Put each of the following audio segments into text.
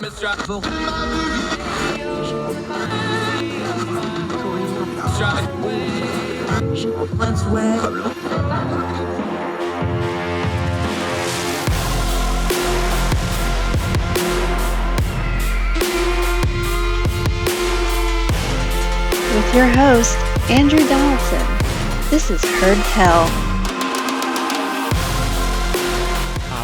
With your host, Andrew Donaldson. This is Heard Tell.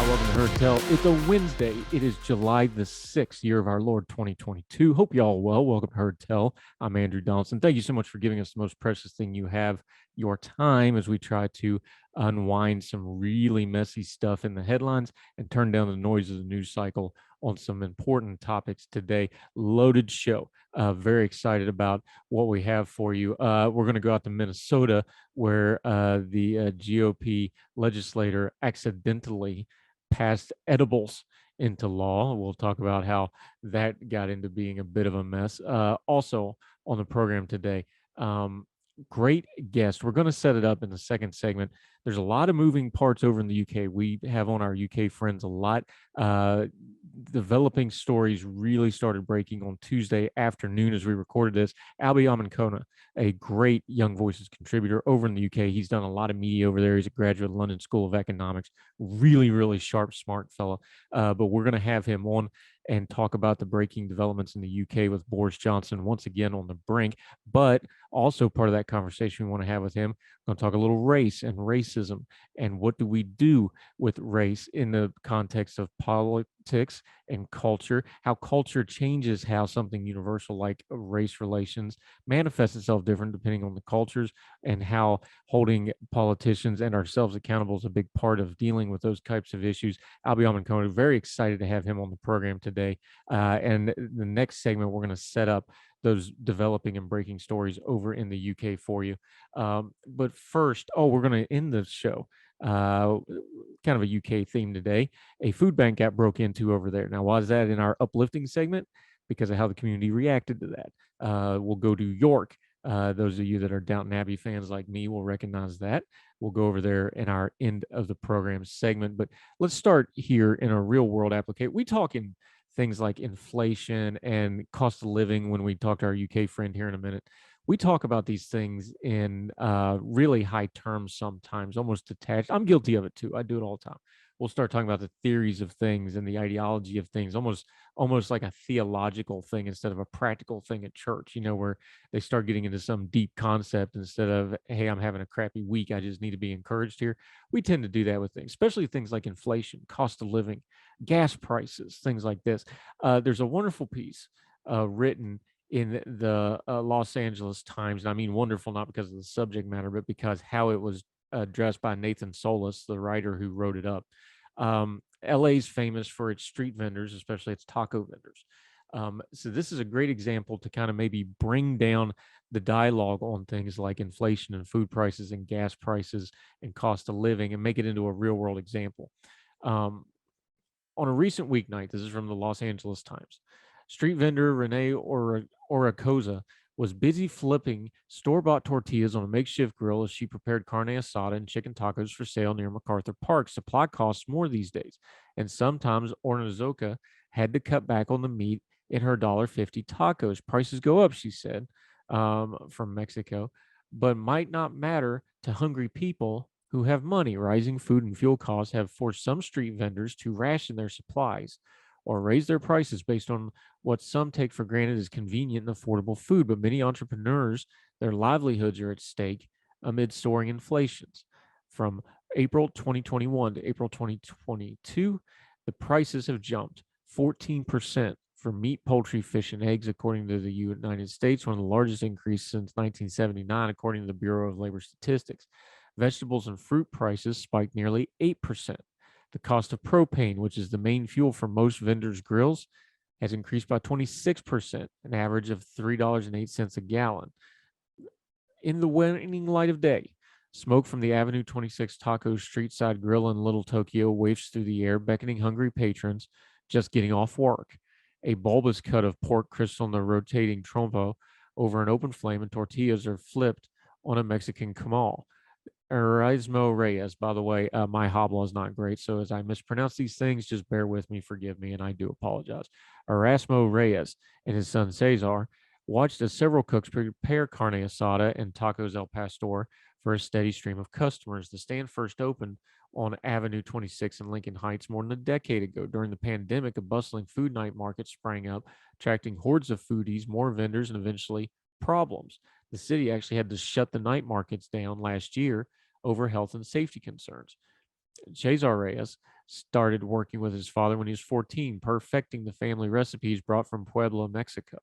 Welcome to Heard Tell. It's a Wednesday. It is July the 6th, year of our Lord 2022. Hope you all well. Welcome to Heard Tell. I'm Andrew Donaldson. Thank you so much for giving us the most precious thing you have, your time, as we try to unwind some really messy stuff in the headlines and turn down the noise of the news cycle on some important topics today. Loaded show. Very excited about what we have for you. We're going to go out to Minnesota, where the GOP legislator accidentally passed edibles into law. We'll talk about how that got into being a bit of a mess. Also on the program today, great guest. We're going to set it up in the second segment. There's a lot of moving parts over in the UK. We have on our UK friends a lot. Developing stories really started breaking on Tuesday afternoon as we recorded this. Albie Amankona, a great Young Voices contributor over in the UK. He's done a lot of media over there. He's a graduate of London School of Economics. Really, really sharp, smart fella. But we're going to have him on and talk about the breaking developments in the UK with Boris Johnson once again on the brink. But also part of that conversation we want to have with him, we're going to talk a little race and racism and what do we do with race in the context of politics and culture, how culture changes how something universal like race relations manifests itself different depending on the cultures, and how holding politicians and ourselves accountable is a big part of dealing with those types of issues. Albie Amankona, very excited to have him on the program today. And the next segment, we're going to set up those developing and breaking stories over in the UK for you. But first, we're going to end the show. Kind of a UK theme today. A food bank got broke into over there. Now, why is that in our uplifting segment? Because of how the community reacted to that. We'll go to York. Those of you that are Downton Abbey fans like me will recognize that. We'll go over there in our end of the program segment. But let's start here in a real world application. We talk in things like inflation and cost of living when we talk to our UK friend here in a minute. We talk about these things in really high terms sometimes, almost detached. I'm guilty of it too. I do it all the time. We'll start talking about the theories of things and the ideology of things, almost like a theological thing instead of a practical thing at church, where they start getting into some deep concept instead of, hey, I'm having a crappy week, I just need to be encouraged here. We tend to do that with things, especially things like inflation, cost of living, gas prices, things like this. There's a wonderful piece written in the Los Angeles Times, and I mean wonderful not because of the subject matter, but because how it was addressed by Nathan Solis, the writer who wrote it up. LA is famous for its street vendors, especially its taco vendors. So this is a great example to kind of maybe bring down the dialogue on things like inflation and food prices and gas prices and cost of living and make it into a real world example. On a recent weeknight, this is from the Los Angeles Times, street vendor Renee Oracoza was busy flipping store-bought tortillas on a makeshift grill as she prepared carne asada and chicken tacos for sale near MacArthur Park. Supply costs more these days, and sometimes Ornazoka had to cut back on the meat in her $1.50 tacos. Prices go up, she said, from Mexico, but might not matter to hungry people who have money. Rising food and fuel costs have forced some street vendors to ration their supplies or raise their prices based on what some take for granted as convenient and affordable food. But many entrepreneurs, their livelihoods are at stake amid soaring inflations. From April 2021 to April 2022, the prices have jumped 14% for meat, poultry, fish, and eggs, according to the United States, one of the largest increases since 1979, according to the Bureau of Labor Statistics. Vegetables and fruit prices spiked nearly 8%. The cost of propane, which is the main fuel for most vendors' grills, has increased by 26%, an average of $3.08 a gallon. In the waning light of day, smoke from the Avenue 26 Taco Street Side Grill in Little Tokyo wafts through the air, beckoning hungry patrons just getting off work. A bulbous cut of pork crisps on the rotating trompo over an open flame, and tortillas are flipped on a Mexican comal. Erasmo Reyes, by the way, my Hoblaw is not great, so as I mispronounce these things, just bear with me, forgive me, and I do apologize. Erasmo Reyes and his son Cesar watched as several cooks prepare carne asada and tacos al pastor for a steady stream of customers. The stand first opened on Avenue 26 in Lincoln Heights more than a decade ago. During the pandemic, a bustling food night market sprang up, attracting hordes of foodies, more vendors, and eventually problems. The city actually had to shut the night markets down last year over health and safety concerns. Cesar Reyes started working with his father when he was 14, perfecting the family recipes brought from Puebla, Mexico.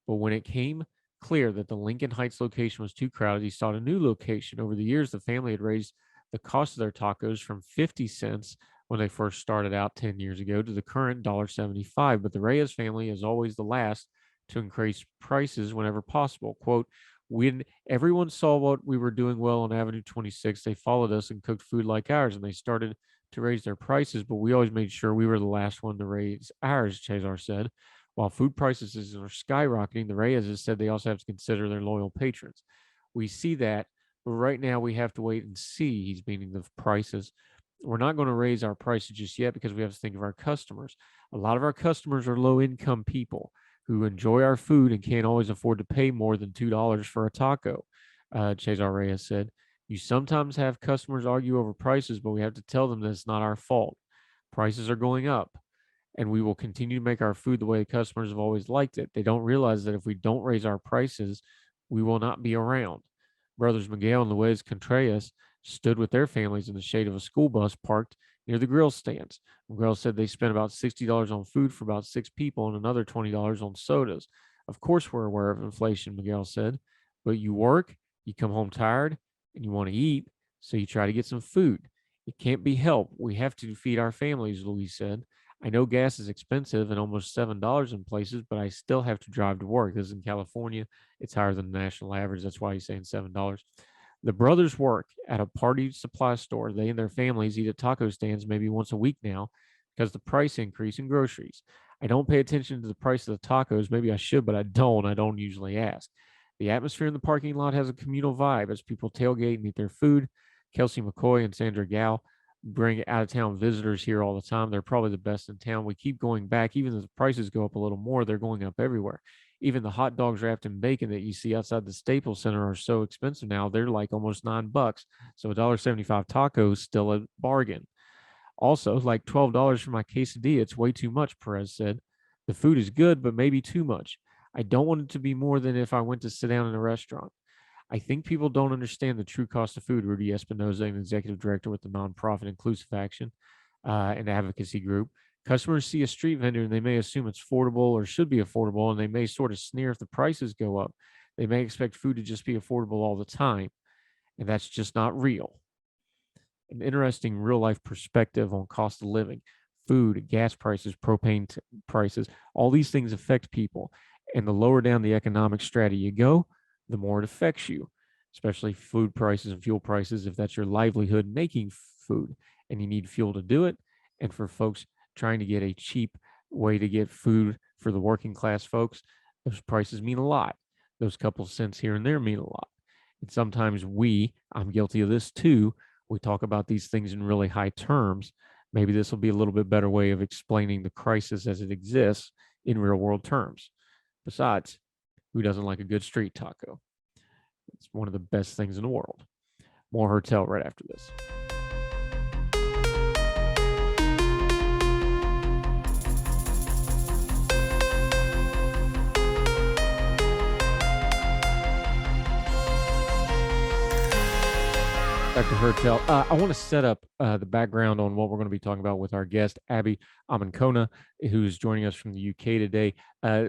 But when it came clear that the Lincoln Heights location was too crowded, he sought a new location. Over the years, the family had raised the cost of their tacos from 50 cents when they first started out 10 years ago to the current $1.75. But the Reyes family is always the last to increase prices whenever possible. Quote, when everyone saw what we were doing well on Avenue 26, they followed us and cooked food like ours, and they started to raise their prices, but we always made sure we were the last one to raise ours, Cesar said. While food prices are skyrocketing, the Reyes said they also have to consider their loyal patrons. We see that, but right now we have to wait and see. He's meaning the prices. We're not going to raise our prices just yet because we have to think of our customers. A lot of our customers are low income people who enjoy our food and can't always afford to pay more than $2 for a taco, Cesar Reyes said. You sometimes have customers argue over prices, but we have to tell them that it's not our fault. Prices are going up, and we will continue to make our food the way the customers have always liked it. They don't realize that if we don't raise our prices, we will not be around. Brothers Miguel and Luis Contreras stood with their families in the shade of a school bus parked near the grill stands. Miguel said they spent about $60 on food for about 6 people and another $20 on sodas. Of course, we're aware of inflation, Miguel said, but you work, you come home tired, and you want to eat, so you try to get some food. It can't be helped. We have to feed our families, Luis said. I know gas is expensive and almost $7 in places, but I still have to drive to work. This is in California. It's higher than the national average. That's why he's saying $7. The brothers work at a party supply store. They and their families eat at taco stands maybe once a week now because the price increase in groceries. I don't pay attention to the price of the tacos. Maybe I should, but I don't. I don't usually ask. The atmosphere in the parking lot has a communal vibe as people tailgate and eat their food. Kelsey McCoy and Sandra Gao bring out of town visitors here all the time. They're probably the best in town. We keep going back. Even if the prices go up a little more, they're going up everywhere. Even the hot dogs wrapped in bacon that you see outside the Staples Center are so expensive now. They're like almost $9. So $1.75 taco is still a bargain. Also, like $12 for my quesadilla. It's way too much, Perez said. The food is good, but maybe too much. I don't want it to be more than if I went to sit down in a restaurant. I think people don't understand the true cost of food. Rudy Espinoza, an executive director with the nonprofit Inclusive Action and advocacy group. Customers see a street vendor and they may assume it's affordable or should be affordable, and they may sort of sneer if the prices go up. They may expect food to just be affordable all the time, and that's just not real. An interesting real life perspective on cost of living, food, gas prices, propane prices, all these things affect people. And the lower down the economic strata you go, the more it affects you, especially food prices and fuel prices, if that's your livelihood making food and you need fuel to do it. And for folks trying to get a cheap way to get food for the working class folks, those prices mean a lot. Those couple cents here and there mean a lot. And sometimes I'm guilty of this too, we talk about these things in really high terms. Maybe this will be a little bit better way of explaining the crisis as it exists in real world terms. Besides, who doesn't like a good street taco? It's one of the best things in the world. More Hertel right after this. Dr. Hertel, I want to set up the background on what we're going to be talking about with our guest, Albie Amankona, who's joining us from the UK today.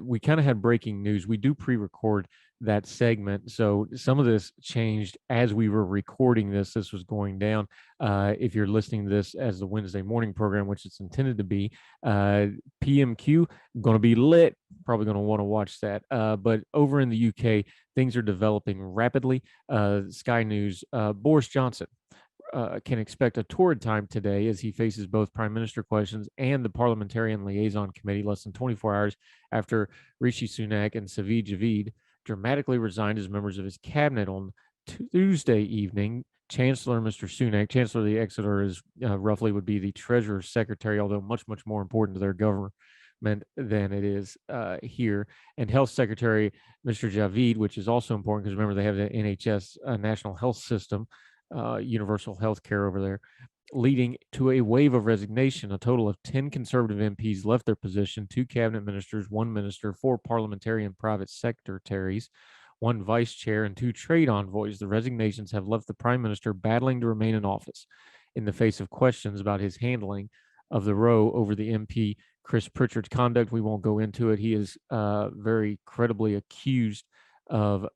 We kind of had breaking news. We do pre-record that segment, so some of this changed as we were recording this. This was going down. If you're listening to this as the Wednesday morning program, which it's intended to be, PMQ, going to be lit. Probably going to want to watch that. But over in the UK, things are developing rapidly. Sky News, Boris Johnson can expect a torrid time today as he faces both prime minister questions and the parliamentarian liaison committee less than 24 hours after Rishi Sunak and Sajid Javid dramatically resigned as members of his cabinet on Tuesday evening Chancellor, Mr. Sunak, Chancellor of the Exeter is roughly would be the Treasurer's Secretary, although much, much more important to their government than it is here. And Health Secretary, Mr. Javid, which is also important because remember they have the NHS, National Health System, universal health care over there, leading to a wave of resignation. A total of 10 Conservative MPs left their position, 2 cabinet ministers, 1 minister, 4 parliamentary and private secretaries, 1 vice chair, and 2 trade envoys. The resignations have left the prime minister battling to remain in office in the face of questions about his handling of the row over the MP Chris Pritchard's conduct. We won't go into it. He is very credibly accused of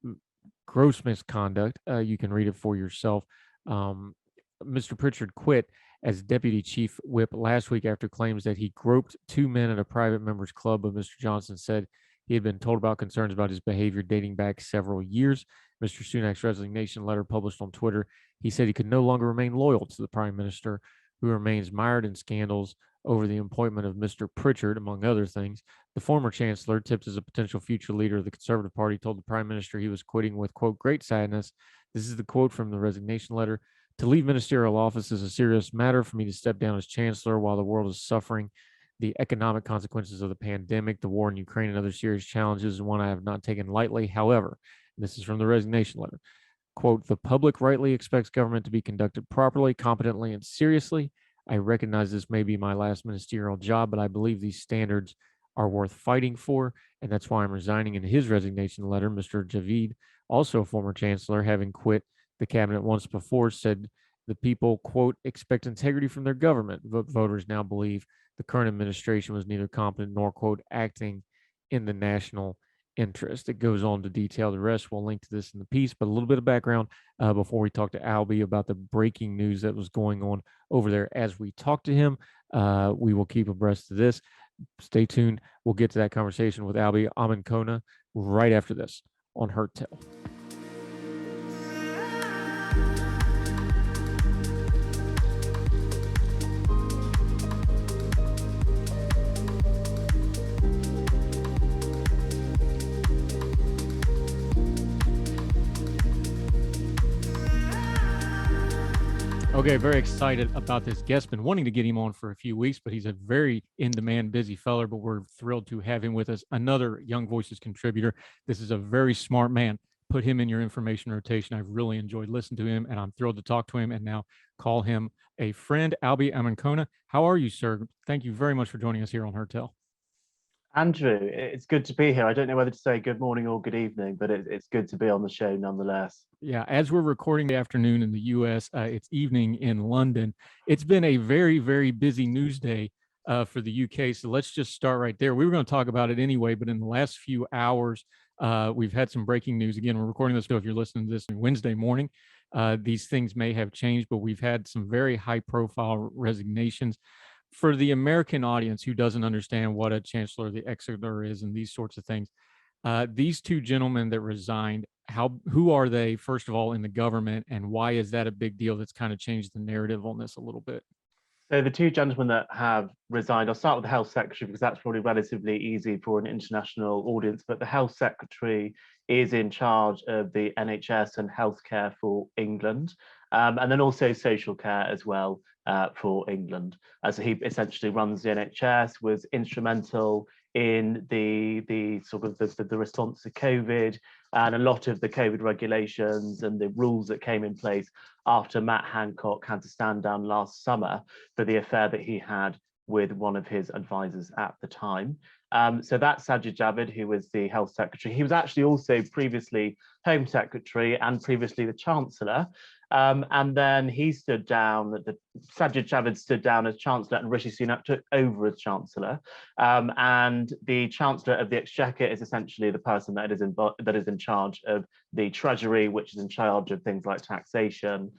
gross misconduct. You can read it for yourself. Mr. Pritchard quit as deputy chief whip last week after claims that he groped 2 men at a private members club, but Mr. Johnson said he had been told about concerns about his behavior dating back several years. Mr. Sunak's resignation letter published on Twitter, he said he could no longer remain loyal to the prime minister, who remains mired in scandals over the appointment of Mr. Pritchard, among other things. The former chancellor, tipped as a potential future leader of the Conservative Party, told the prime minister he was quitting with, quote, great sadness. This is the quote from the resignation letter. To leave ministerial office is a serious matter. For me to step down as chancellor while the world is suffering the economic consequences of the pandemic, the war in Ukraine, and other serious challenges is one I have not taken lightly. However, this is from the resignation letter, quote, the public rightly expects government to be conducted properly, competently, and seriously. I recognize this may be my last ministerial job, but I believe these standards are worth fighting for, and that's why I'm resigning. In his resignation letter, Mr. Javid, also a former chancellor, having quit the cabinet once before, said the people, quote, expect integrity from their government. Voters now believe the current administration was neither competent nor, quote, acting in the national interest. It goes on to detail the rest. We'll link to this in the piece, but a little bit of background before we talk to Albie about the breaking news that was going on over there as we talk to him. We will keep abreast of this. Stay tuned. We'll get to that conversation with Albie Amankona right after this on Heard Tell. Okay, very excited about this guest. Been wanting to get him on for a few weeks, but he's a very in-demand, busy feller, but we're thrilled to have him with us. Another Young Voices contributor. This is a very smart man. Put him in your information rotation. I've really enjoyed listening to him, and I'm thrilled to talk to him and now call him a friend. Albie Amankona, how are you, sir? Thank you very much for joining us here on Heard Tell. Andrew, it's good to be here. I don't know whether to say good morning or good evening, but it's good to be on the show nonetheless. Yeah, as we're recording the afternoon in the U.S., it's evening in London. It's been a very, very busy news day for the U.K., so let's just start right there. We were going to talk about it anyway, but in the last few hours, we've had some breaking news. Again, we're recording this, so if you're listening to this on Wednesday morning, these things may have changed, but we've had some very high-profile resignations. For the American audience who doesn't understand what a Chancellor of the Exeter is and these sorts of things, these 2 gentlemen that resigned, who are they, first of all, in the government, and why is that a big deal that's kind of changed the narrative on this a little bit? So the 2 gentlemen that have resigned, I'll start with the Health Secretary because that's probably relatively easy for an international audience, but the Health Secretary is in charge of the NHS and healthcare for England, and then also social care as well for England. So he essentially runs the NHS, was instrumental in the sort of the response to COVID and a lot of the COVID regulations and the rules that came in place after Matt Hancock had to stand down last summer for the affair that he had with one of his advisors at the time. So that's Sajid Javid, who was the Health Secretary. He was actually also previously Home Secretary and previously the Chancellor. And then he stood down, Sajid Javid stood down as Chancellor and Rishi Sunak took over as Chancellor. And the Chancellor of the Exchequer is essentially the person that is in charge of the Treasury, which is in charge of things like taxation,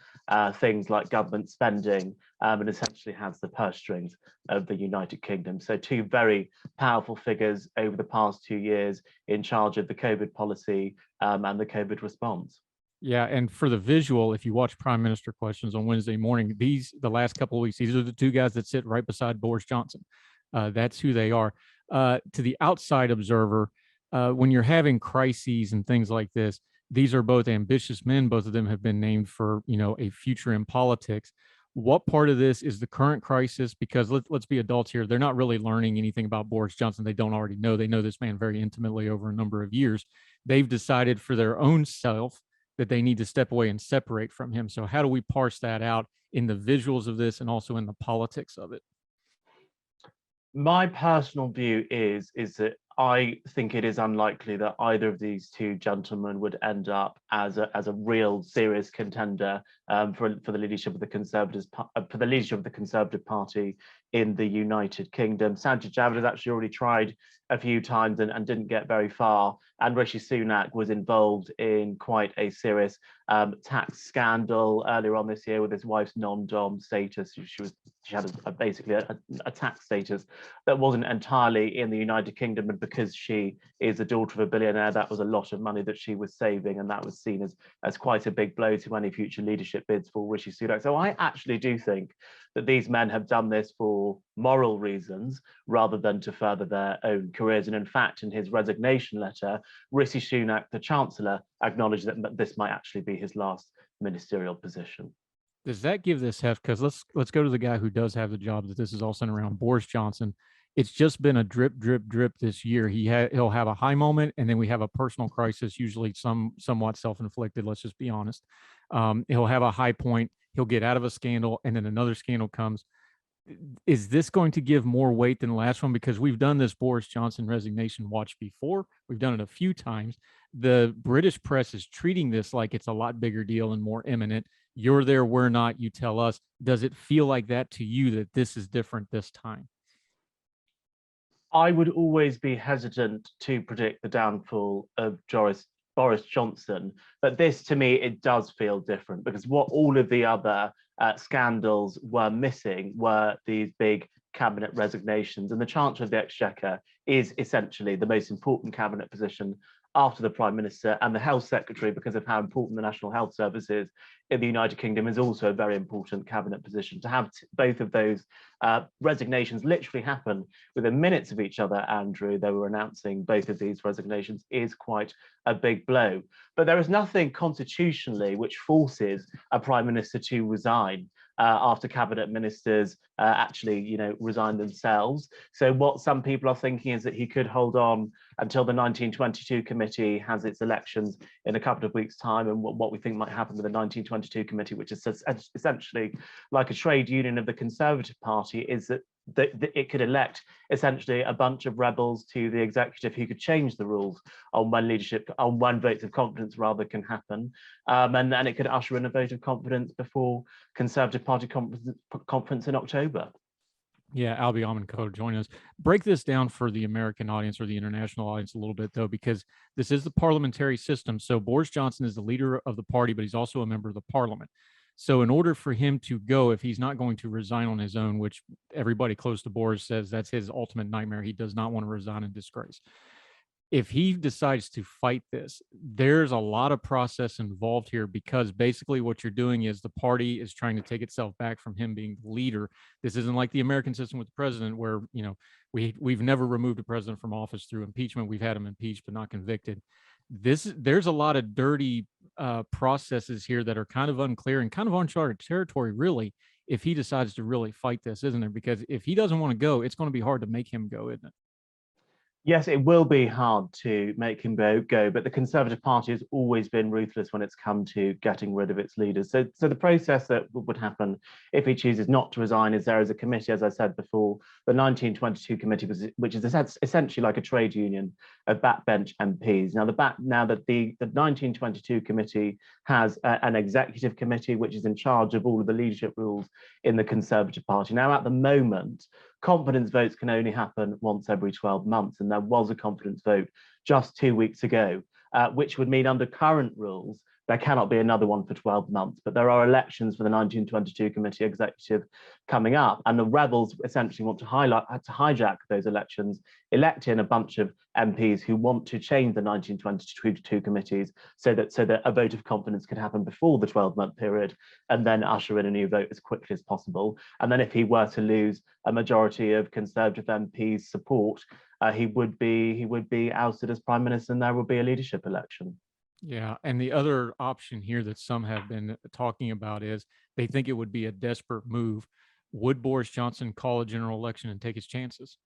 things like government spending, and essentially has the purse strings of the United Kingdom. So 2 very powerful figures over the past 2 years in charge of the COVID policy and the COVID response. Yeah, and for the visual, if you watch Prime Minister Questions on Wednesday morning, the last couple of weeks, these are the 2 guys that sit right beside Boris Johnson. That's who they are. To the outside observer, when you're having crises and things like this, These are both ambitious men. Both of them have been named for, a future in politics. What part of this is the current crisis? Because let's be adults here. They're not really learning anything about Boris Johnson. They don't already know. They know this man very intimately over a number of years. They've decided for their own self that they need to step away and separate from him. So how do we parse that out in the visuals of this and also in the politics of it? My personal view is that I think it is unlikely that either of these two gentlemen would end up as a real serious contender for the leadership of the Conservative Party in the United Kingdom. Sajid Javid has actually already tried a few times and didn't get very far. And Rishi Sunak was involved in quite a serious tax scandal earlier on this year with his wife's non-dom status. She had basically a tax status that wasn't entirely in the United Kingdom, and because she is the daughter of a billionaire, that was a lot of money that she was saving, and that was seen as quite a big blow to any future leadership bids for Rishi Sunak. So I actually do think that these men have done this for moral reasons rather than to further their own careers. And in fact, in his resignation letter, Rishi Sunak, the Chancellor, acknowledged that this might actually be his last ministerial position. Does that give this heft? Because let's go to the guy who does have the job that this is all centered around, Boris Johnson. It's just been a drip, drip, drip this year. He'll have a high moment, and then we have a personal crisis, usually somewhat self-inflicted. Let's just be honest. He'll have a high point. He'll get out of a scandal, and then another scandal comes. Is this going to give more weight than the last one? Because we've done this Boris Johnson resignation watch before. We've done it a few times. The British press is treating this like it's a lot bigger deal and more imminent. You're there, we're not, you tell us. Does it feel like that to you, that this is different this time? I would always be hesitant to predict the downfall of Boris Johnson, but this, to me, it does feel different, because what all of the other scandals were missing were these big cabinet resignations, and the Chancellor of the Exchequer is essentially the most important cabinet position after the Prime Minister, and the Health Secretary, because of how important the National Health Service is in the United Kingdom, is also a very important cabinet position. To have both of those resignations literally happen within minutes of each other, Andrew, they were announcing both of these resignations, is quite a big blow. But there is nothing constitutionally which forces a Prime Minister to resign after cabinet ministers actually, resign themselves. So what some people are thinking is that he could hold on until the 1922 committee has its elections in a couple of weeks' time, and what we think might happen with the 1922 committee, which is essentially like a trade union of the Conservative Party, is that it could elect essentially a bunch of rebels to the executive who could change the rules on when votes of confidence rather can happen, and it could usher in a vote of confidence before Conservative Party conference in October. Yeah, Albie Amankona join us. Break this down for the American audience or the international audience a little bit, though, because this is the parliamentary system. So Boris Johnson is the leader of the party, but he's also a member of the parliament. So in order for him to go, if he's not going to resign on his own, which everybody close to Boris says that's his ultimate nightmare, he does not want to resign in disgrace. If he decides to fight this, there's a lot of process involved here, because basically what you're doing is the party is trying to take itself back from him being the leader. This isn't like the American system with the president, where we've never removed a president from office through impeachment. We've had him impeached but not convicted. There's a lot of dirty processes here that are kind of unclear and kind of uncharted territory, really, if he decides to really fight this, isn't it? Because if he doesn't want to go, it's going to be hard to make him go, isn't it? Yes, it will be hard to make him go, but the Conservative Party has always been ruthless when it's come to getting rid of its leaders. So the process that would happen if he chooses not to resign is there is a committee, as I said before, the 1922 committee, which is essentially like a trade union of backbench MPs. Now, that the 1922 committee has an executive committee which is in charge of all of the leadership rules in the Conservative Party. Now, at the moment, confidence votes can only happen once every 12 months. And there was a confidence vote just 2 weeks ago, which would mean under current rules, there cannot be another one for 12 months. But there are elections for the 1922 committee executive coming up. And the rebels essentially want to hijack those elections, elect in a bunch of MPs who want to change the 1922 committees so that a vote of confidence could happen before the 12-month period, and then usher in a new vote as quickly as possible. And then if he were to lose a majority of Conservative MPs' support, he would be ousted as Prime Minister, and there would be a leadership election. Yeah, and the other option here that some have been talking about is they think it would be a desperate move. Would Boris Johnson call a general election and take his chances?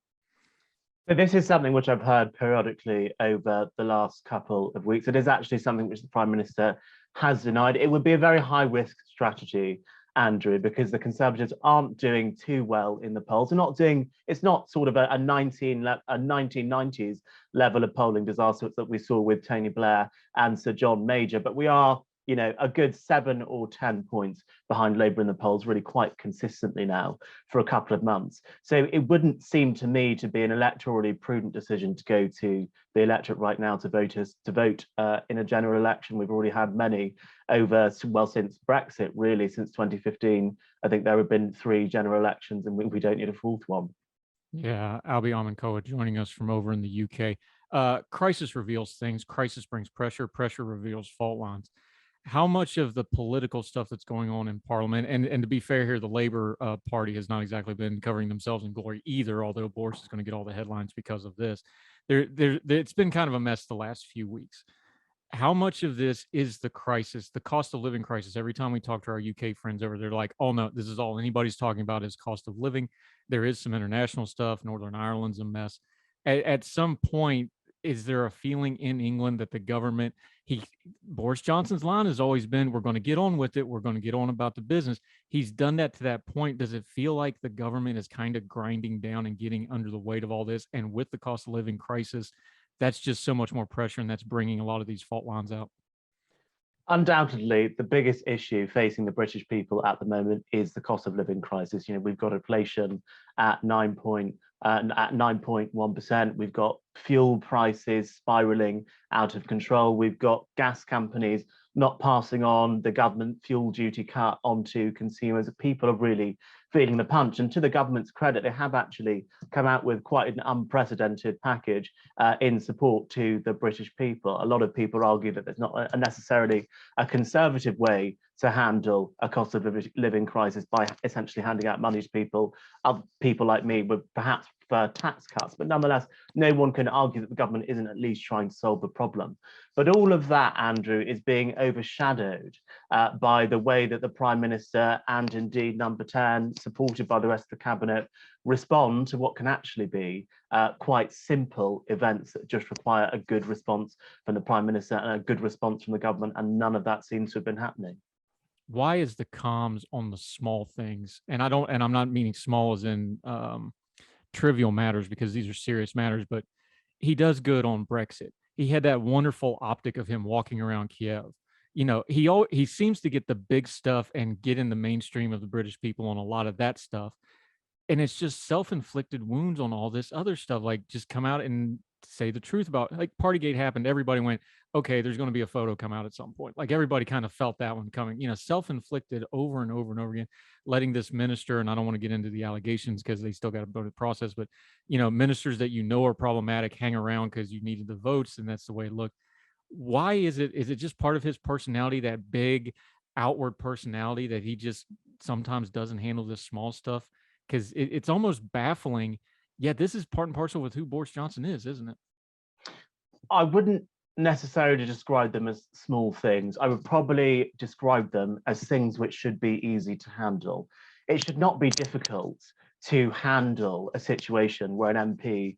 So this is something which I've heard periodically over the last couple of weeks. It is actually something which the Prime Minister has denied. It would be a very high risk strategy, Andrew, because the Conservatives aren't doing too well in the polls. They're not doing, it's not sort of a 1990s level of polling disaster that we saw with Tony Blair and Sir John Major, but we are, a good 7 or 10 points behind Labour in the polls really quite consistently now for a couple of months. So it wouldn't seem to me to be an electorally prudent decision to go to the electorate right now to vote in a general election. We've already had many over, well, since Brexit, really, since 2015. I think there have been 3 general elections, and we don't need a 4th one. Yeah, Albie Amankona joining us from over in the UK. Crisis reveals things. Crisis brings pressure. Pressure reveals fault lines. How much of the political stuff that's going on in Parliament, and to be fair here, the Labour Party has not exactly been covering themselves in glory either, although Boris is going to get all the headlines because of this. It's been kind of a mess the last few weeks. How much of this is the crisis, the cost of living crisis? Every time we talk to our UK friends over, they're like, oh no, this is all anybody's talking about is cost of living. There is some international stuff. Northern Ireland's a mess. At some point, is there a feeling in England that the government, Boris Johnson's line has always been, we're going to get on with it. We're going to get on about the business. He's done that to that point. Does it feel like the government is kind of grinding down and getting under the weight of all this? And with the cost of living crisis, that's just so much more pressure, and that's bringing a lot of these fault lines out. Undoubtedly, the biggest issue facing the British people at the moment is the cost of living crisis. We've got inflation at 9.1%. We've got fuel prices spiraling out of control. We've got gas companies not passing on the government fuel duty cut onto consumers. People are really feeling the punch. And to the government's credit, they have actually come out with quite an unprecedented package in support to the British people. A lot of people argue that there's not necessarily a conservative way to handle a cost of living crisis by essentially handing out money to people. People like me would perhaps prefer tax cuts, but nonetheless, no one can argue that the government isn't at least trying to solve the problem. But all of that, Andrew, is being overshadowed by the way that the Prime Minister and indeed Number 10, supported by the rest of the cabinet, respond to what can actually be quite simple events that just require a good response from the Prime Minister and a good response from the government, and none of that seems to have been happening. Why is the comms on the small things? And I'm not meaning small as in trivial matters, because these are serious matters, but he does good on Brexit. He had that wonderful optic of him walking around Kiev. He seems to get the big stuff and get in the mainstream of the British people on a lot of that stuff. And it's just self-inflicted wounds on all this other stuff. Like, just come out and say the truth about, like, Partygate happened. Everybody went, okay, there's going to be a photo come out at some point. Like, everybody kind of felt that one coming, self-inflicted over and over and over again, letting this minister, and I don't want to get into the allegations because they still got to go to the process, but, ministers that are problematic hang around because you needed the votes, and that's the way it looked. Why is it just part of his personality, that big outward personality, that he just sometimes doesn't handle this small stuff? Because it's almost baffling. Yeah, this is part and parcel with who Boris Johnson is, isn't it? I wouldn't necessarily describe them as small things. I would probably describe them as things which should be easy to handle. It should not be difficult to handle a situation where an MP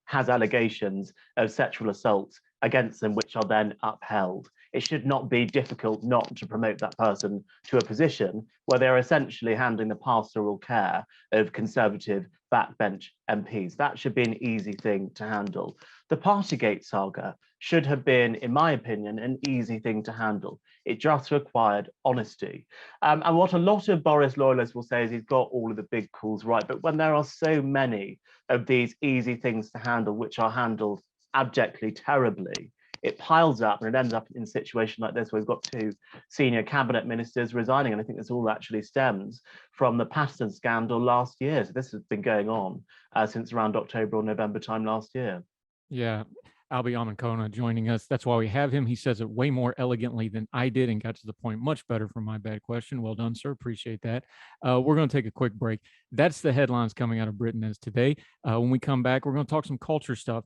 has allegations of sexual assault against them, which are then upheld. It should not be difficult not to promote that person to a position where they're essentially handling the pastoral care of Conservative backbench MPs. That should be an easy thing to handle. The Partygate saga should have been, in my opinion, an easy thing to handle. It just required honesty. And what a lot of Boris loyalists will say is he's got all of the big calls right. But when there are so many of these easy things to handle, which are handled abjectly terribly, it piles up and it ends up in a situation like this where we've got 2 senior cabinet ministers resigning. And I think this all actually stems from the Patterson scandal last year. So this has been going on since around October or November time last year. Yeah. Albie Amankona joining us. That's why we have him. He says it way more elegantly than I did and got to the point much better for my bad question. Well done, sir. Appreciate that. We're going to take a quick break. That's the headlines coming out of Britain as today. When we come back, we're going to talk some culture stuff.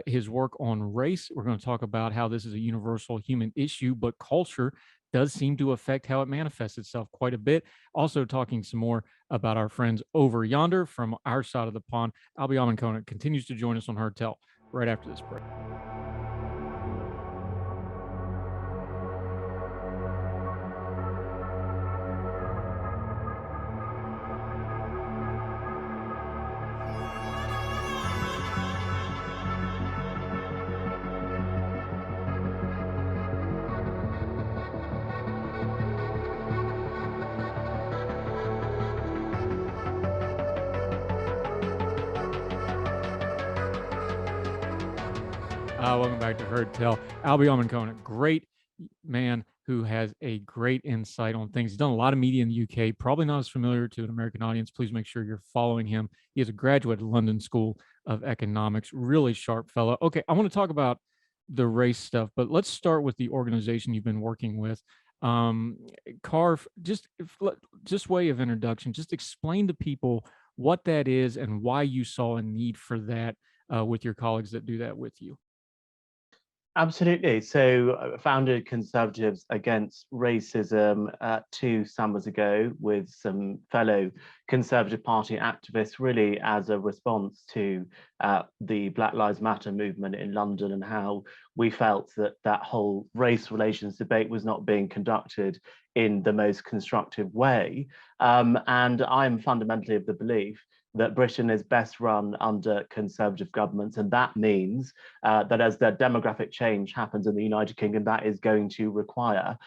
His work on race. We're going to talk about how this is a universal human issue, but culture does seem to affect how it manifests itself quite a bit. Also talking some more about our friends over yonder from our side of the pond. Albie Amankona continues to join us on Heard Tell right after this break. Welcome back to Heard Tell. Albie Amankona, great man who has a great insight on things. He's done a lot of media in the UK, probably not as familiar to an American audience. Please make sure you're following him. He is a graduate of London School of Economics, really sharp fellow. Okay, I want to talk about the race stuff, but let's start with the organization you've been working with. Carve, just way of introduction, just explain to people what that is and why you saw a need for that with your colleagues that do that with you. Absolutely. So I founded Conservatives Against Racism 2 summers ago with some fellow Conservative Party activists, really as a response to the Black Lives Matter movement in London and how we felt that that whole race relations debate was not being conducted in the most constructive way. And I'm fundamentally of the belief that Britain is best run under Conservative governments. And that means that as the demographic change happens in the United Kingdom, that is going to require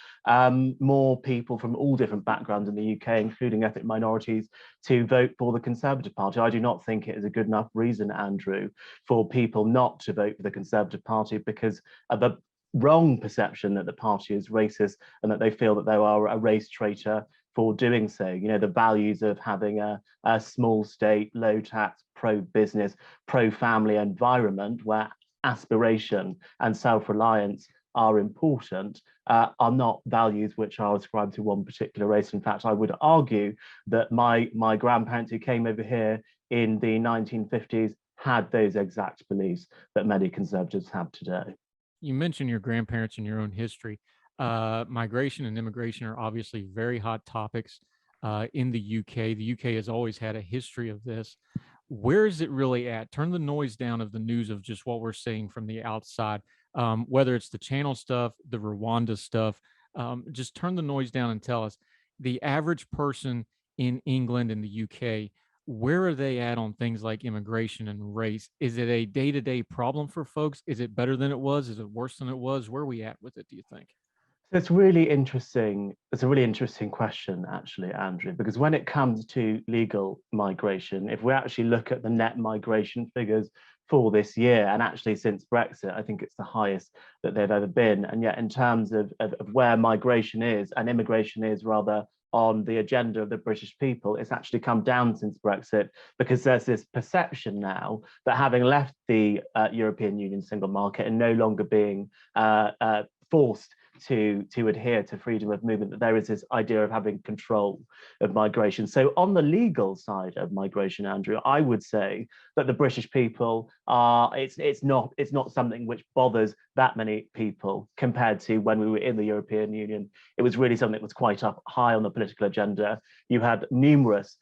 more people from all different backgrounds in the UK, including ethnic minorities, to vote for the Conservative Party. I do not think it is a good enough reason, Andrew, for people not to vote for the Conservative Party because of the wrong perception that the party is racist and that they feel that they are a race traitor for doing so. You know, the values of having a small state, low tax, pro-business, pro-family environment where aspiration and self-reliance are important are not values which are ascribed to one particular race. In fact, I would argue that my grandparents who came over here in the 1950s had those exact beliefs that many Conservatives have today. You mentioned your grandparents and your own history. Migration and immigration are obviously very hot topics in the UK. The UK has always had a history of this. Where is it really at? Turn the noise down of the news of just what we're seeing from the outside, whether it's the channel stuff, the Rwanda stuff. Just turn the noise down and tell us the average person in England and the UK, where are they at on things like immigration and race? Is it a day-to-day problem for folks? Is it better than it was? Is it worse than it was? Where are we at with it, do you think? So it's really interesting. It's a really interesting question, actually, Andrew, because when it comes to legal migration, if we actually look at the net migration figures for this year, and actually since Brexit, I think it's the highest that they've ever been. And yet, in terms of where migration is and immigration is rather on the agenda of the British people, it's actually come down since Brexit because there's this perception now that having left the European Union single market and no longer being forced to adhere to freedom of movement, that there is this idea of having control of migration. So on the legal side of migration, Andrew, I would say that the British people are, it's not something which bothers that many people compared to when we were in the European Union. It was really something that was quite up high on the political agenda. You had numerous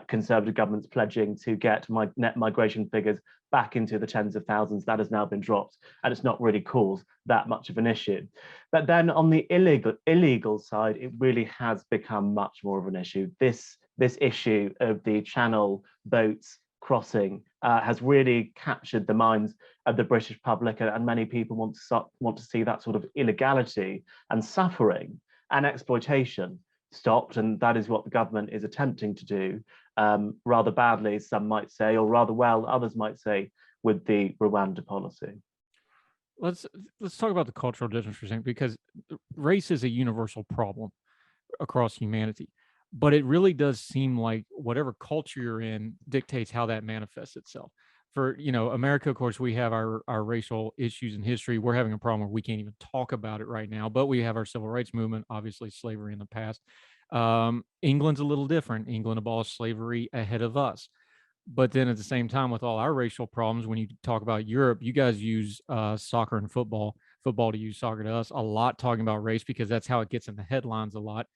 Conservative governments pledging to get net migration figures back into the tens of thousands. That has now been dropped, and it's not really caused that much of an issue. But then on the illegal side, it really has become much more of an issue. This issue of the Channel boats crossing has really captured the minds of the British public, and many people want to see that sort of illegality and suffering and exploitation stopped, and that is what the government is attempting to do, rather badly, some might say, or rather well, others might say, with the Rwanda policy. Let's talk about the cultural difference for a second, because race is a universal problem across humanity, but it really does seem like whatever culture you're in dictates how that manifests itself. For America, of course, we have our racial issues in history. We're having a problem where we can't even talk about it right now, but we have our civil rights movement, obviously slavery in the past. England's a little different. England abolished slavery ahead of us. But then at the same time, with all our racial problems, when you talk about Europe, you guys use soccer and football to use soccer to us, a lot talking about race because that's how it gets in the headlines a lot.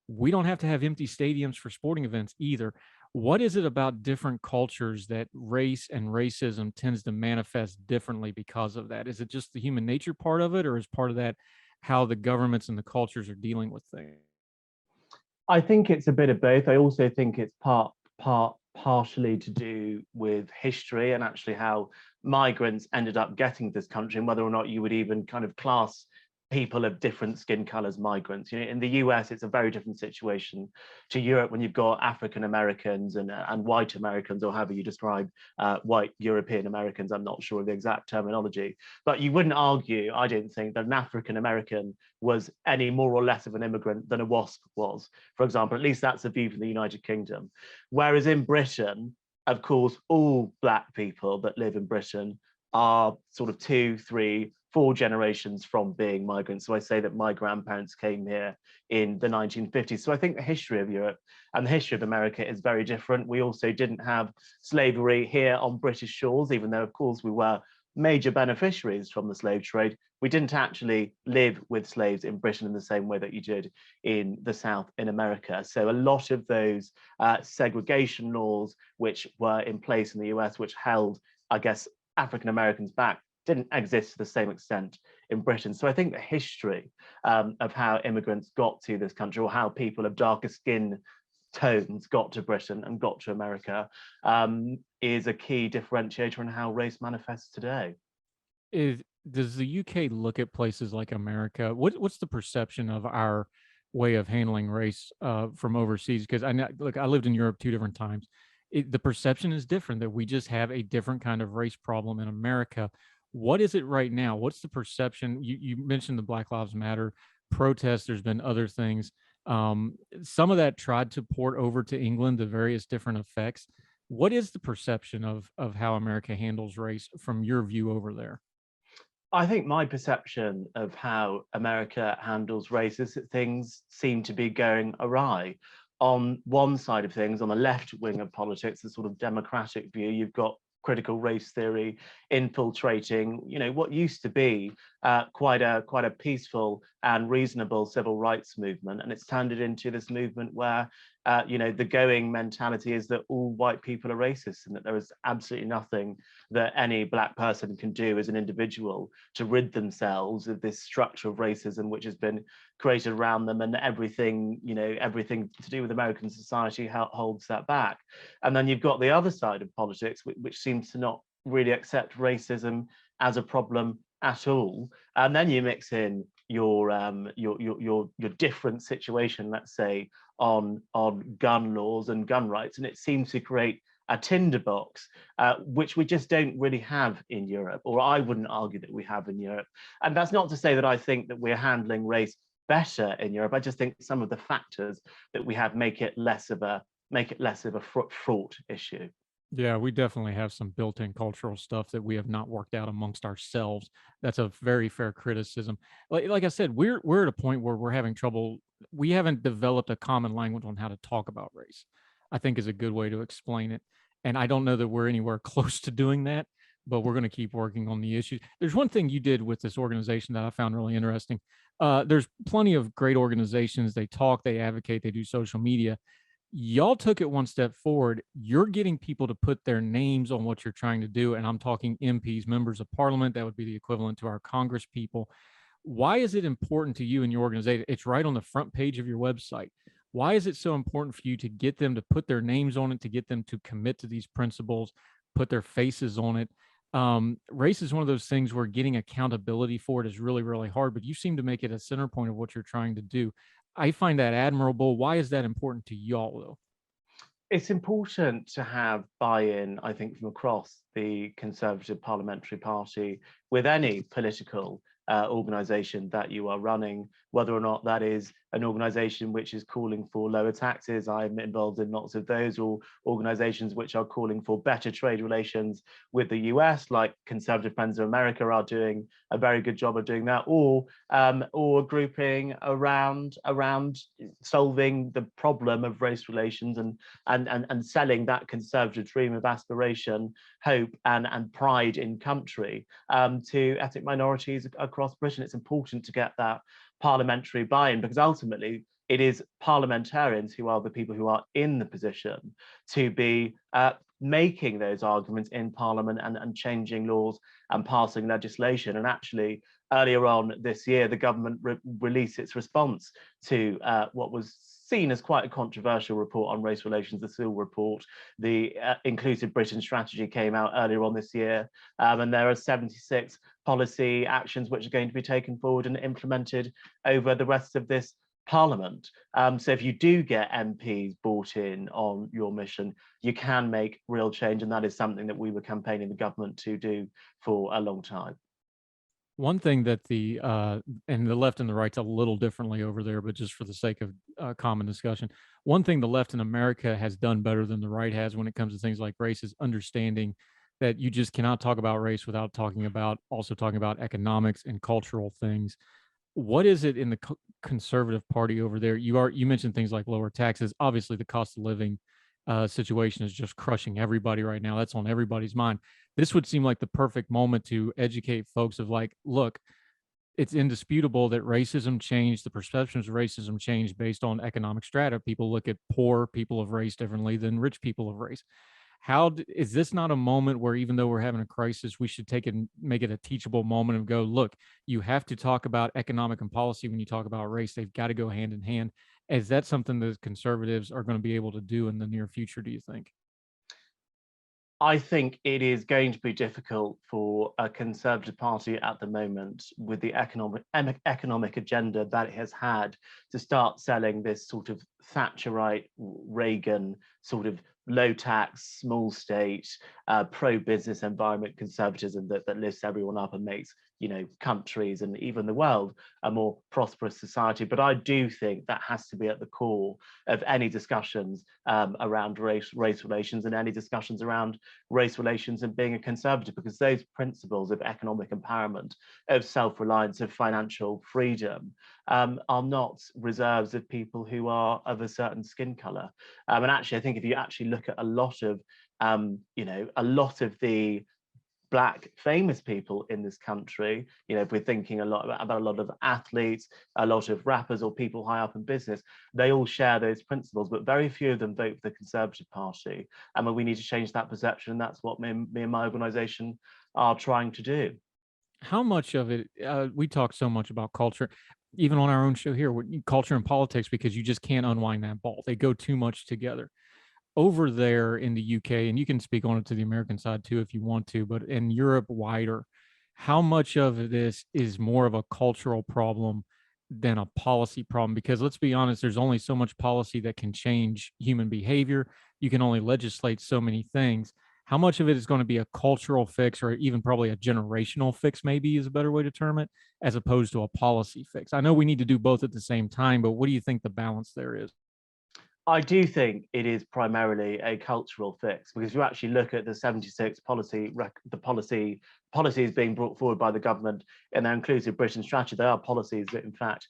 We don't have to have empty stadiums for sporting events either. What is it about different cultures that race and racism tends to manifest differently because of that? Is it just the human nature part of it, or is part of that how the governments and the cultures are dealing with things? I think it's a bit of both. I also think it's partially to do with history and actually how migrants ended up getting this country, and whether or not you would even kind of class people of different skin colors migrants. In the US, it's a very different situation to Europe when you've got African Americans and white Americans, or however you describe white European Americans. I'm not sure of the exact terminology, but you wouldn't argue, I don't think, that an African American was any more or less of an immigrant than a WASP was, for example. At least that's the view from the United Kingdom. Whereas in Britain, of course, all Black people that live in Britain are sort of 2, 3, 4 generations from being migrants. So I say that my grandparents came here in the 1950s. So I think the history of Europe and the history of America is very different. We also didn't have slavery here on British shores, even though, of course, we were major beneficiaries from the slave trade. We didn't actually live with slaves in Britain in the same way that you did in the South in America. So a lot of those segregation laws which were in place in the US, which held, I guess, African Americans back, didn't exist to the same extent in Britain. So I think the history of how immigrants got to this country, or how people of darker skin tones got to Britain and got to America, is a key differentiator in how race manifests today. Does the UK look at places like America? What's the perception of our way of handling race from overseas? Because I know, look, I lived in Europe 2 different times. The perception is different, that we just have a different kind of race problem in America. What is it right now? What's the perception? You mentioned the Black Lives Matter protests. There's been other things. Some of that tried to port over to England, the various different effects. What is the perception of how America handles race from your view over there? I think my perception of how America handles race is that things seem to be going awry. On one side of things, on the left wing of politics, the sort of democratic view, you've got critical race theory infiltrating, what used to be quite a peaceful and reasonable civil rights movement, and it's turned it into this movement where the going mentality is that all white people are racist, and that there is absolutely nothing that any Black person can do as an individual to rid themselves of this structure of racism which has been created around them, and everything to do with American society holds that back. And then you've got the other side of politics, which seems to not really accept racism as a problem at all. And then you mix in your different situation, let's say, on gun laws and gun rights, and it seems to create a tinderbox, which we just don't really have in Europe, or I wouldn't argue that we have in Europe. And that's not to say that I think that we're handling race better in Europe. I just think some of the factors that we have make it less of a fraught issue. Yeah, we definitely have some built-in cultural stuff that we have not worked out amongst ourselves. That's a very fair criticism. Like I said, we're at a point where we're having trouble. We haven't developed a common language on how to talk about race, I think is a good way to explain it. And I don't know that we're anywhere close to doing that, but we're going to keep working on the issues. There's one thing you did with this organization that I found really interesting. There's plenty of great organizations. They talk, they advocate, they do social media. Y'all took it one step forward. You're getting people to put their names on what you're trying to do. And I'm talking MPs, members of parliament. That would be the equivalent to our Congress people. Why is it important to you and your organization? It's right on the front page of your website. Why is it so important for you to get them to put their names on it, to get them to commit to these principles, put their faces on it? Race is one of those things where getting accountability for it is really, really hard, but you seem to make it a center point of what you're trying to do. I find that admirable. Why is that important to y'all, though? It's important to have buy-in, I think, from across the Conservative Parliamentary Party with any political organisation that you are running. whether or not that is an organization which is calling for lower taxes. I'm involved in lots of those, or organizations which are calling for better trade relations with the US, like Conservative Friends of America are doing a very good job of doing that, or grouping around solving the problem of race relations and selling that conservative dream of aspiration, hope, and pride in country to ethnic minorities across Britain. It's important to get that parliamentary buy-in, because ultimately it is parliamentarians who are the people who are in the position to be making those arguments in Parliament and changing laws and passing legislation. And actually, earlier on this year, the government released its response to what was seen as quite a controversial report on race relations, the Sewell report. The Inclusive Britain strategy came out earlier on this year, and there are 76 policy actions which are going to be taken forward and implemented over the rest of this Parliament. So if you do get MPs bought in on your mission, you can make real change, and that is something that we were campaigning the government to do for a long time. One thing that the and the left and the right's a little differently over there, but just for the sake of common discussion, one thing the left in America has done better than the right has when it comes to things like race is understanding that you just cannot talk about race without also talking about economics and cultural things. What is it in the conservative party over there? You mentioned things like lower taxes. Obviously, the cost of living situation is just crushing everybody right now. That's on everybody's mind. This would seem like the perfect moment to educate folks of like, look, it's indisputable that racism changed, the perceptions of racism changed based on economic strata. People look at poor people of race differently than rich people of race. Is this not a moment where, even though we're having a crisis, we should take it and make it a teachable moment and go, look, you have to talk about economic and policy when you talk about race. They've got to go hand in hand. Is that something that conservatives are going to be able to do in the near future, do you think? I think it is going to be difficult for a Conservative Party at the moment, with the economic agenda that it has had, to start selling this sort of Thatcherite, Reagan sort of low tax, small state, pro-business environment conservatism that lifts everyone up and makes, you know, countries and even the world a more prosperous society. But I do think that has to be at the core of any discussions around race relations, and any discussions around race relations and being a conservative, because those principles of economic empowerment, of self-reliance, of financial freedom are not reserves of people who are of a certain skin color. And actually, I think if you actually look at a lot of a lot of the Black famous people in this country, you know, if we're thinking a lot about a lot of athletes, a lot of rappers, or people high up in business, they all share those principles, but very few of them vote for the Conservative Party. And we need to change that perception, and that's what me and my organization are trying to do. How much of it, we talk so much about culture, even on our own show here, culture and politics, because you just can't unwind that ball. They go too much together. Over there in the UK, and you can speak on it to the American side too if you want to, but in Europe wider, how much of this is more of a cultural problem than a policy problem? Because let's be honest, there's only so much policy that can change human behavior. You can only legislate so many things. How much of it is going to be a cultural fix, or even probably a generational fix, maybe is a better way to term it, as opposed to a policy fix? I know we need to do both at the same time, but what do you think the balance there is? I do think it is primarily a cultural fix, because if you actually look at the 76 policies being brought forward by the government in their Inclusive Britain strategy, they are policies that, in fact,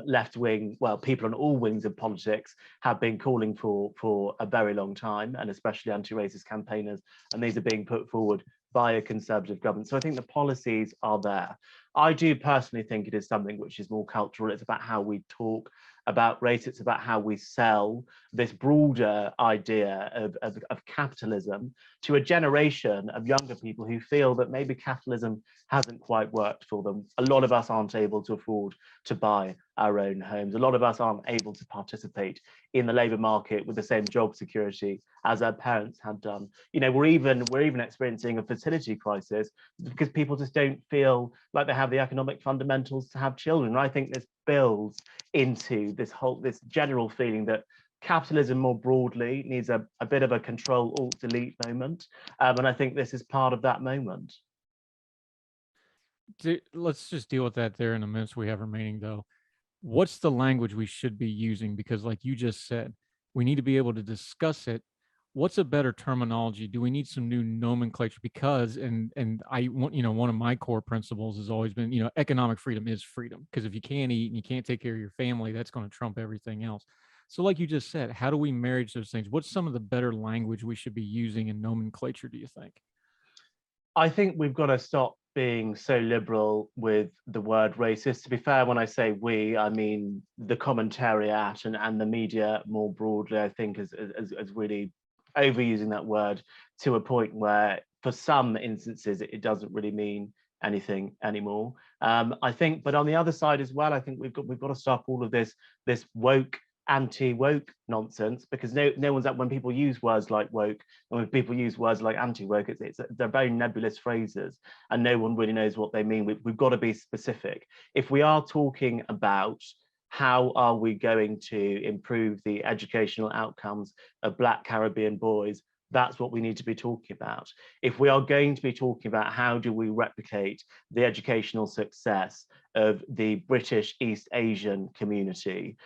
left-wing, well, people on all wings of politics have been calling for a very long time, and especially anti-racist campaigners, and these are being put forward by a Conservative government. So I think the policies are there. I do personally think it is something which is more cultural. It's about how we talk about race. It's about how we sell this broader idea of capitalism to a generation of younger people who feel that maybe capitalism hasn't quite worked for them. A lot of us aren't able to afford to buy our own homes. A lot of us aren't able to participate in the labour market with the same job security as our parents had done. You know, we're even experiencing a fertility crisis because people just don't feel like they have the economic fundamentals to have children. And I think this builds into this general feeling that capitalism more broadly needs a bit of a control alt delete moment, and I think this is part of that moment. Let's just deal with that there in the minutes we have remaining, though. what's the language we should be using? Because like you just said, we need to be able to discuss it. What's a better terminology? Do we need some new nomenclature? Because and I want, one of my core principles has always been, economic freedom is freedom. Because if you can't eat and you can't take care of your family, that's going to trump everything else. So like you just said, how do we marry those things? What's some of the better language we should be using in nomenclature, do you think? I think we've got to stop being so liberal with the word racist. To be fair, when I say we, I mean the commentariat and the media more broadly, I think, is really overusing that word to a point where, for some instances, it doesn't really mean anything anymore. I think, but on the other side as well, I think we've got to stop all of this woke anti-woke nonsense, because no one's, when people use words like woke and when people use words like anti-woke, they're very nebulous phrases and no one really knows what they mean. We've got to be specific. If we are talking about how are we going to improve the educational outcomes of Black Caribbean boys, that's what we need to be talking about. If we are going to be talking about how do we replicate the educational success of the British East Asian community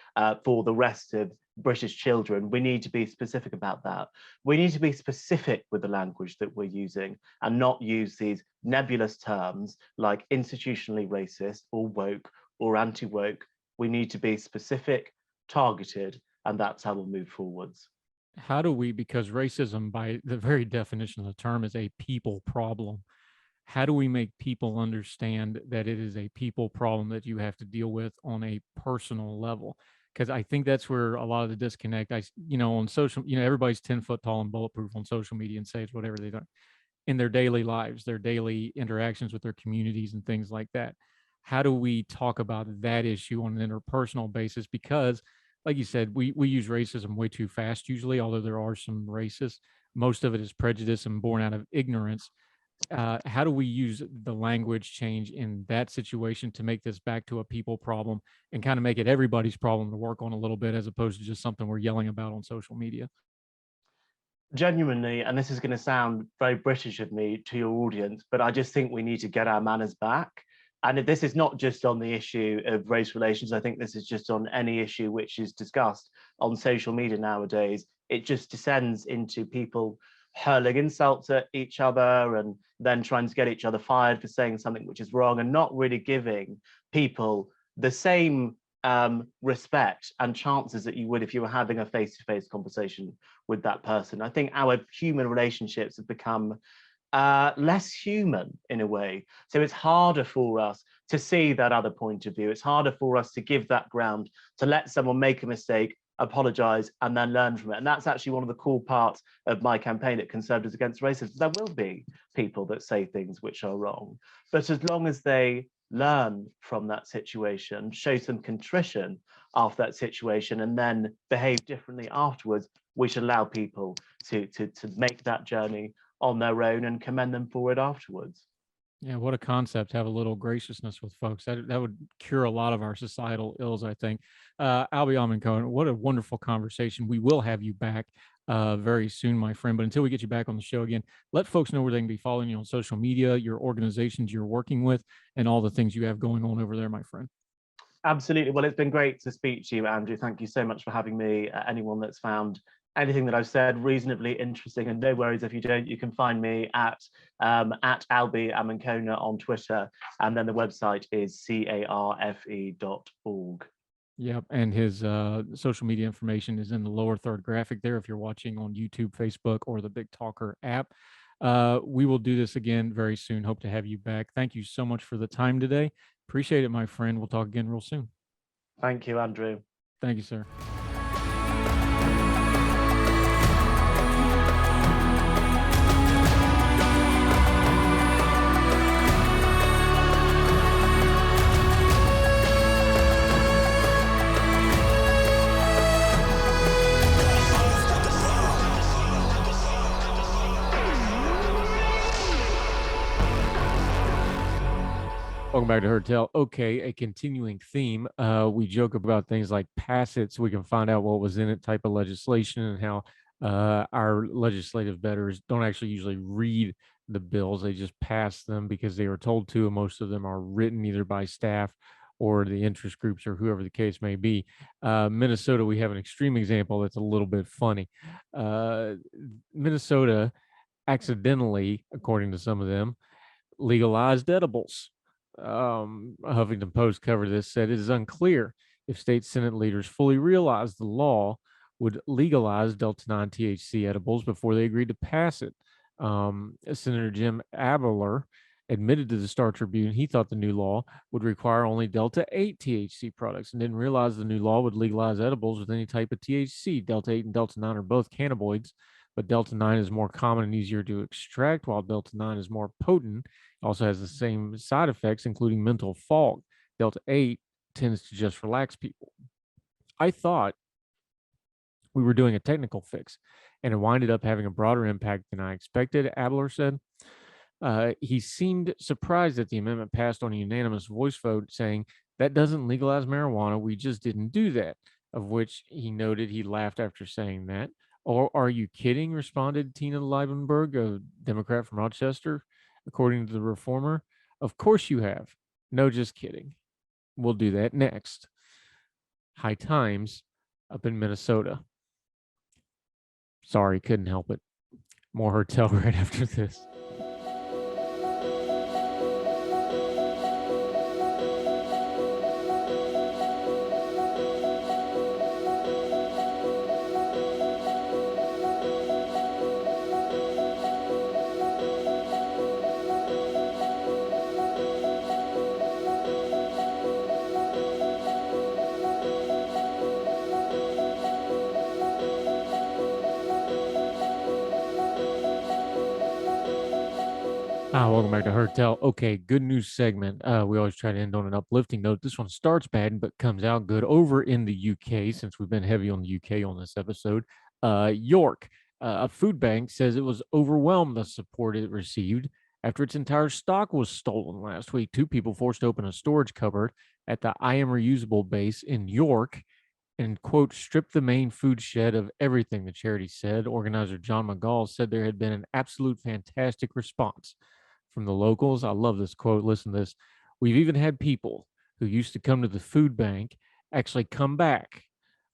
for the rest of British children, we need to be specific about that. We need to be specific with the language that we're using and not use these nebulous terms like institutionally racist or woke or anti-woke. We need to be specific, targeted, and that's how we'll move forwards. How do we, because racism by the very definition of the term is a people problem, how do we make people understand that it is a people problem that you have to deal with on a personal level? Because I think that's where a lot of the disconnect, on social, everybody's 10 foot tall and bulletproof on social media and says whatever they don't in their daily lives, their daily interactions with their communities and things like that. How do we talk about that issue on an interpersonal basis? Because like you said, we use racism way too fast usually, although there are some racists. Most of it is prejudice and born out of ignorance. How do we use the language change in that situation to make this back to a people problem and kind of make it everybody's problem to work on a little bit, as opposed to just something we're yelling about on social media? Genuinely, and this is going to sound very British of me to your audience, but I just think we need to get our manners back. And this is not just on the issue of race relations. I think this is just on any issue which is discussed on social media nowadays. It just descends into people hurling insults at each other and then trying to get each other fired for saying something which is wrong, and not really giving people the same respect and chances that you would if you were having a face-to-face conversation with that person. I think our human relationships have become less human in a way. So it's harder for us to see that other point of view. It's harder for us to give that ground, to let someone make a mistake, apologize, and then learn from it. And that's actually one of the core parts of my campaign at Conservatives Against Racism. There will be people that say things which are wrong, but as long as they learn from that situation, show some contrition after that situation, and then behave differently afterwards, we should allow people to make that journey on their own and commend them for it afterwards. Yeah, what a concept. Have a little graciousness with folks. That would cure a lot of our societal ills, I think. Albie Amankona, what a wonderful conversation. We will have you back very soon, my friend. But until we get you back on the show again, let folks know where they can be following you on social media, your organizations you're working with, and all the things you have going on over there, my friend. Absolutely. Well, it's been great to speak to you, Andrew. Thank you so much for having me. Anyone that's found anything that I've said reasonably interesting, and no worries if you don't, you can find me at Albie Amankona on Twitter, and then the website is carfe.org. Yep, and his social media information is in the lower third graphic there if you're watching on YouTube, Facebook, or the Big Talker app. We will do this again very soon. Hope to have you back. Thank you so much for the time today. Appreciate it, my friend. We'll talk again real soon. Thank you, Andrew. Thank you, sir. Welcome back to Heard Tell. Okay, a continuing theme. We joke about things like pass it so we can find out what was in it type of legislation, and how our legislative betters don't actually usually read the bills. They just pass them because they are told to, and most of them are written either by staff or the interest groups or whoever the case may be. Minnesota, we have an extreme example that's a little bit funny. Minnesota accidentally, according to some of them, legalized edibles. A Huffington Post covered this, said it is unclear if state Senate leaders fully realized the law would legalize Delta 9 THC edibles before they agreed to pass it. Senator Jim Abeler admitted to the Star Tribune he thought the new law would require only Delta 8 THC products and didn't realize the new law would legalize edibles with any type of THC. Delta 8 and Delta 9 are both cannabinoids, but Delta 9 is more common and easier to extract, while Delta 9 is more potent. It also has the same side effects, including mental fog. Delta 8 tends to just relax people. I thought we were doing a technical fix, and it winded up having a broader impact than I expected, Abler said. He seemed surprised that the amendment passed on a unanimous voice vote, saying, that doesn't legalize marijuana, we just didn't do that, of which he noted he laughed after saying that. Or are you kidding? Responded Tina Leibenberg, a Democrat from Rochester, according to the Reformer. Of course you have. No, just kidding. We'll do that next. High times up in Minnesota. Sorry, couldn't help it. More Hertel right after this. Welcome back to Hertel. Okay, good news segment. We always try to end on an uplifting note. This one starts bad, but comes out good over in the UK, since we've been heavy on the UK on this episode. York, a food bank, says it was overwhelmed the support it received after its entire stock was stolen last week. 2 people forced to open a storage cupboard at the I Am Reusable base in York and, quote, stripped the main food shed of everything, the charity said. Organizer John McGall said there had been an absolute fantastic response from the locals. I love this quote. Listen to this. We've even had people who used to come to the food bank actually come back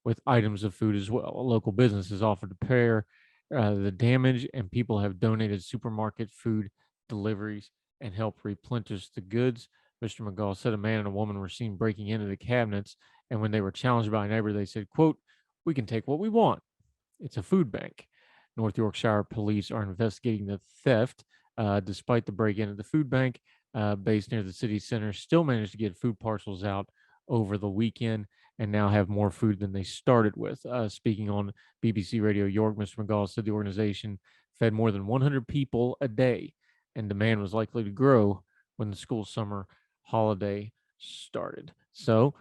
with items of food as well. A local business has offered to repair the damage, and people have donated supermarket food deliveries and help replenish the goods. Mr. McGall said a man and a woman were seen breaking into the cabinets, and when they were challenged by a neighbor, they said, quote, we can take what we want. It's a food bank. North Yorkshire police are investigating the theft. Despite the break-in at the food bank based near the city center, still managed to get food parcels out over the weekend and now have more food than they started with. Speaking on BBC Radio York, Mr. McGall said the organization fed more than 100 people a day, and demand was likely to grow when the school summer holiday started. So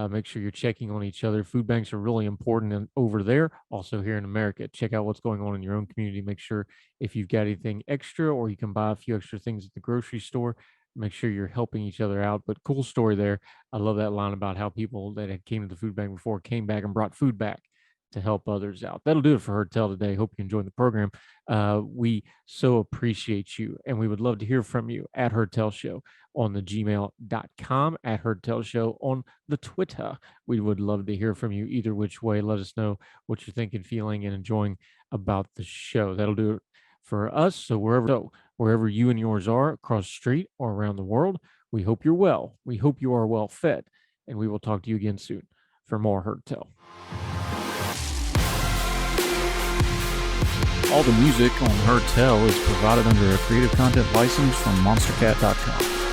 make sure you're checking on each other. Food banks are really important over there. Also here in America, check out what's going on in your own community. Make sure if you've got anything extra, or you can buy a few extra things at the grocery store, make sure you're helping each other out. But cool story there. I love that line about how people that had came to the food bank before came back and brought food back to help others out. That'll do it for Hertel today. Hope you enjoyed the program. We so appreciate you, and we would love to hear from you at Hertel Show on the gmail.com, at Hertel Show on the Twitter. We would love to hear from you either which way. Let us know what you're thinking, feeling, and enjoying about the show. That'll do it for us. So wherever you and yours are, across the street or around the world, we hope you're well. We hope you are well fed, and we will talk to you again soon for more Hertel. All the music on Hertel is provided under a Creative Content license from monstercat.com.